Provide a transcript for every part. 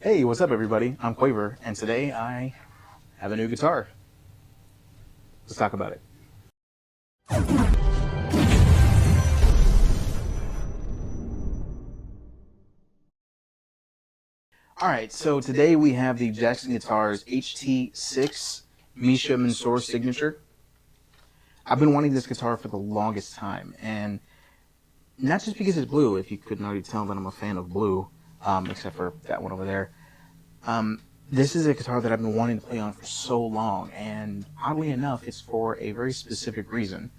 Hey, what's up everybody? I'm Quaver, and today I have a new guitar. Let's talk about it. Alright, so today we have the Jackson Guitars HT6 Misha Mansoor signature. I've been wanting this guitar for the longest time, and not just because it's blue, if you couldn't already tell that I'm a fan of blue, except for that one over there. This is a guitar that I've been wanting to play on for so long, and oddly enough, it's for a very specific reason.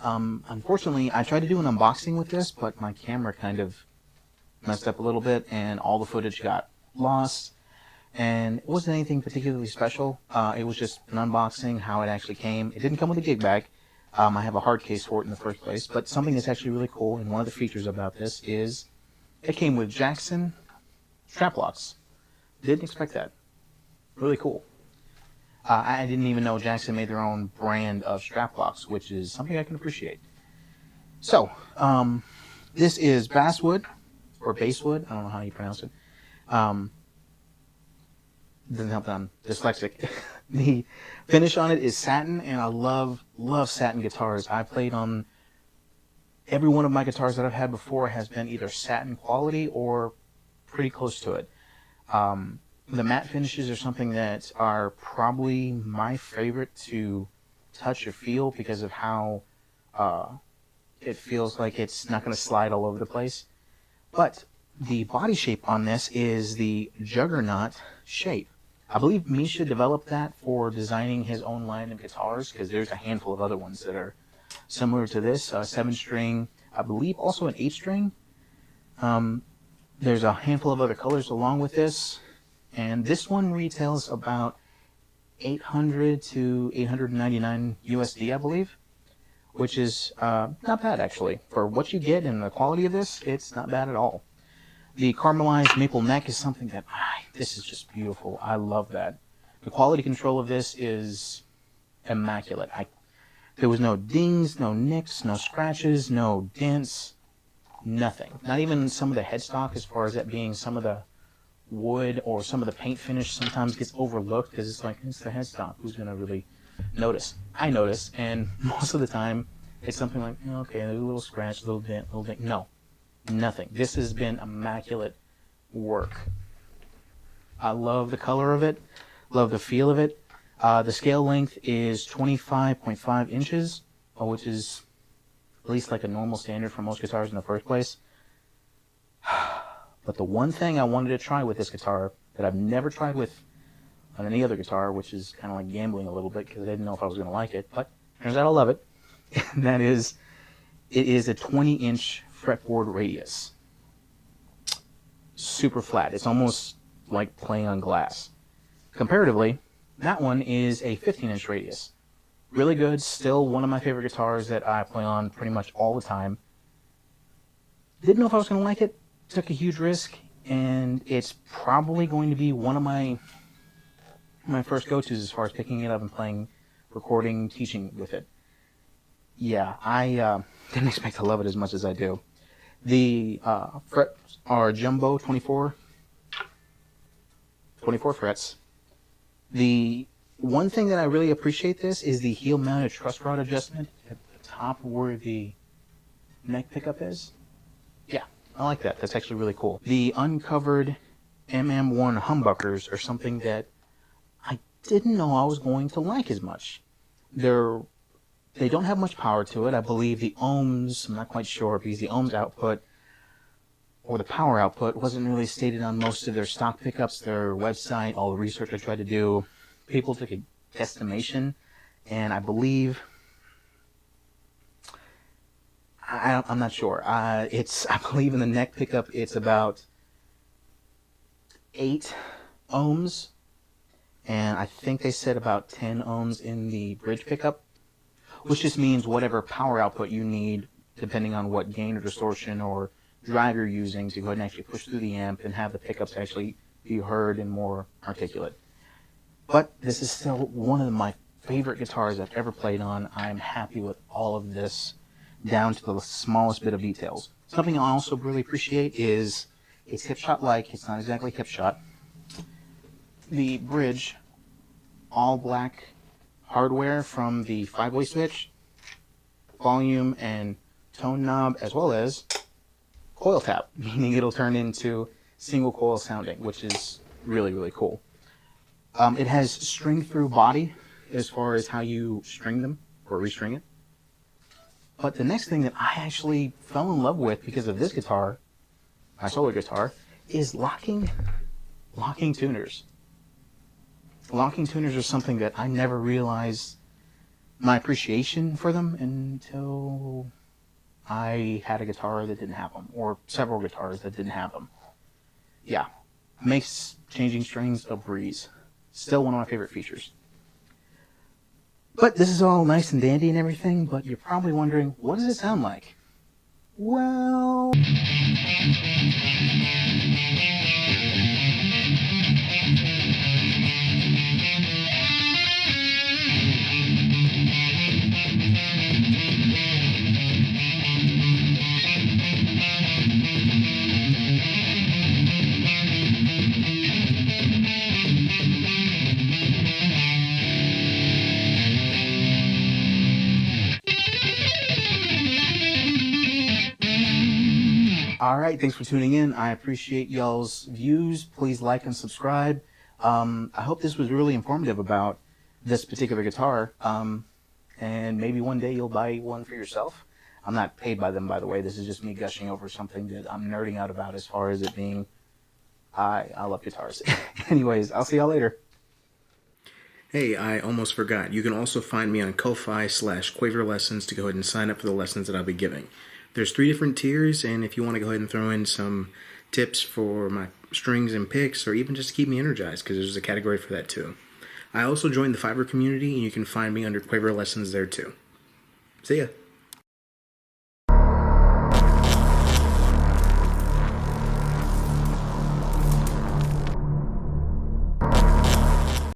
Unfortunately, I tried to do an unboxing with this, but my camera kind of messed up a little bit, and all the footage got lost, and it wasn't anything particularly special. It was just an unboxing, how it actually came. It didn't come with a gig bag. I have a hard case for it in the first place, but something that's actually really cool, and one of the features about this is it came with Jackson strap locks. Didn't expect that. Really cool. I didn't even know Jackson made their own brand of strap locks, which is something I can appreciate. So, this is basswood, or basswood, I don't know how you pronounce it. Doesn't help that I'm dyslexic. The finish on it is satin, and I love satin guitars. I played on every one of my guitars that I've had before has been either satin quality or pretty close to it. The matte finishes are something that are probably my favorite to touch or feel because of how it feels like it's not going to slide all over the place. But the body shape on this is the juggernaut shape. I believe Misha developed that for designing his own line of guitars, because there's a handful of other ones that are similar to this. 7-string, I believe also an 8-string. There's a handful of other colors along with this, and this one retails about $800 to $899 USD, I believe, which is not bad actually. For what you get and the quality of this, it's not bad at all. The caramelized maple neck is something that, this is just beautiful. I love that. The quality control of this is immaculate. There was no dings, no nicks, no scratches, no dents, nothing. Not even some of the headstock, as far as that being some of the wood or some of the paint finish sometimes gets overlooked because it's like, it's the headstock. Who's going to really notice? I notice, and most of the time it's something like, okay, there's a little scratch, a little dent, a little ding. No. Nothing. This has been immaculate work. I love the color of it, love the feel of it. The scale length is 25.5 inches, which is at least like a normal standard for most guitars in the first place. But the one thing I wanted to try with this guitar that I've never tried with on any other guitar, which is kind of like gambling a little bit because I didn't know if I was going to like it, but turns out I love it, and that is, it is a 20-inch fretboard radius. Super flat. It's almost like playing on glass. Comparatively, that one is a 15-inch radius. Really good. Still one of my favorite guitars that I play on pretty much all the time. Didn't know if I was going to like it. Took a huge risk, and it's probably going to be one of my first go-tos as far as picking it up and playing, recording, teaching with it. Yeah, I didn't expect to love it as much as I do. The frets are jumbo 24 frets. The one thing that I really appreciate this is the heel-mounted truss rod adjustment at the top where the neck pickup is. Yeah, I like that. That's actually really cool. The uncovered MM1 humbuckers are something that I didn't know I was going to like as much. They don't have much power to it. I believe the ohms, I'm not quite sure, because the ohms output or the power output wasn't really stated on most of their stock pickups, their website, all the research I tried to do. People took a guesstimation, and I believe, I'm not sure. I believe in the neck pickup it's about 8 ohms, and I think they said about 10 ohms in the bridge pickup, which just means whatever power output you need, depending on what gain or distortion or drive you're using, to go ahead and actually push through the amp and have the pickups actually be heard and more articulate. But this is still one of my favorite guitars I've ever played on. I'm happy with all of this, down to the smallest bit of details. Something I also really appreciate is it's hip shot like. It's not exactly hip shot. the bridge, all black hardware from the 5-way switch, volume and tone knob, as well as coil tap, meaning it'll turn into single coil sounding, which is really, really cool. It has string through body as far as how you string them or restring it. But the next thing that I actually fell in love with because of this guitar, my solar guitar, is locking tuners. Locking tuners are something that I never realized my appreciation for them until I had a guitar that didn't have them, or several guitars that didn't have them. Yeah, makes changing strings a breeze. Still one of my favorite features. But this is all nice and dandy and everything, but you're probably wondering, what does it sound like? Well... Alright, thanks for tuning in. I appreciate y'all's views. Please like and subscribe. I hope this was really informative about this particular guitar. And maybe one day you'll buy one for yourself. I'm not paid by them, by the way. This is just me gushing over something that I'm nerding out about as far as it being... I love guitars. Anyways, I'll see y'all later. Hey, I almost forgot. You can also find me on Ko-Fi/Quaver Lessons to go ahead and sign up for the lessons that I'll be giving. There's 3 different tiers, and if you want to go ahead and throw in some tips for my strings and picks, or even just to keep me energized, because there's a category for that too. I also joined the Fiverr community, and you can find me under Quaver Lessons there too. See ya!